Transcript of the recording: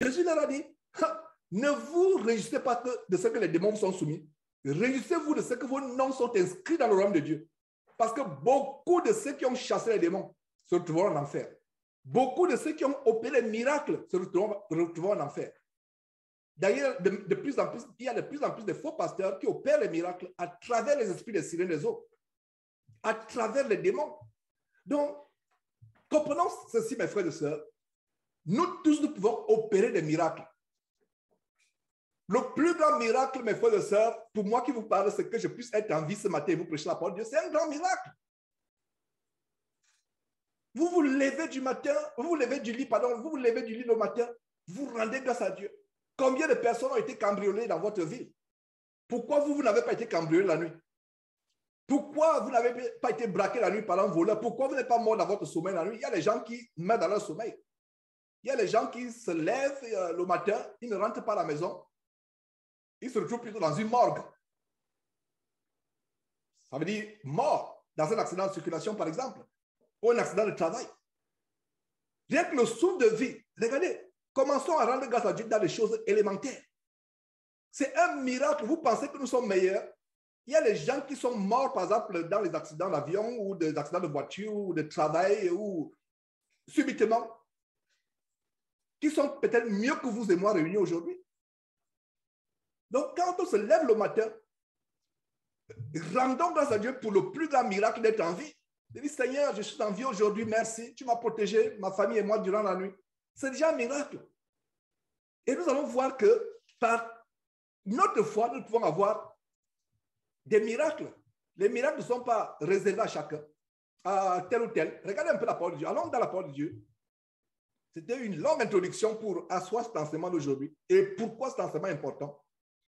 Jésus leur a dit, ne vous réjouissez pas de ce que les démons sont soumis. Réjouissez-vous de ce que vos noms sont inscrits dans le royaume de Dieu. Parce que beaucoup de ceux qui ont chassé les démons se retrouveront en enfer. Beaucoup de ceux qui ont opéré les miracles se retrouveront en enfer. D'ailleurs, de plus en plus, il y a de plus en plus de faux pasteurs qui opèrent les miracles à travers les esprits des sirènes des eaux, à travers les démons. Donc, comprenons ceci, mes frères et sœurs. Nous tous, nous pouvons opérer des miracles. Le plus grand miracle, mes frères et sœurs, pour moi qui vous parle, c'est que je puisse être en vie ce matin et vous prêcher la parole de Dieu. C'est un grand miracle. Vous vous levez du matin, vous vous levez du lit le matin, vous rendez grâce à Dieu. Combien de personnes ont été cambriolées dans votre vie? Pourquoi vous n'avez pas été cambriolé la nuit? Pourquoi vous n'avez pas été braqué la nuit par un voleur? Pourquoi vous n'êtes pas mort dans votre sommeil la nuit? Il y a des gens qui meurent dans leur sommeil. Il y a des gens qui se lèvent le matin, ils ne rentrent pas à la maison. Ils se retrouvent plutôt dans une morgue. Ça veut dire mort dans un accident de circulation, par exemple, ou un accident de travail. Rien que le souffle de vie, regardez, commençons à rendre grâce à Dieu dans les choses élémentaires. C'est un miracle. Vous pensez que nous sommes meilleurs? Il y a des gens qui sont morts, par exemple, dans les accidents d'avion ou des accidents de voiture ou de travail ou subitement, qui sont peut-être mieux que vous et moi réunis aujourd'hui. Donc, quand on se lève le matin, rendons grâce à Dieu pour le plus grand miracle d'être en vie. Je dis, Seigneur, je suis en vie aujourd'hui, merci. Tu m'as protégé, ma famille et moi, durant la nuit. C'est déjà un miracle. Et nous allons voir que par notre foi, nous pouvons avoir des miracles. Les miracles ne sont pas réservés à chacun, à tel ou tel. Regardez un peu la parole de Dieu. Allons dans la parole de Dieu. C'était une longue introduction pour asseoir cet enseignement d'aujourd'hui. Et pourquoi cet enseignement est important?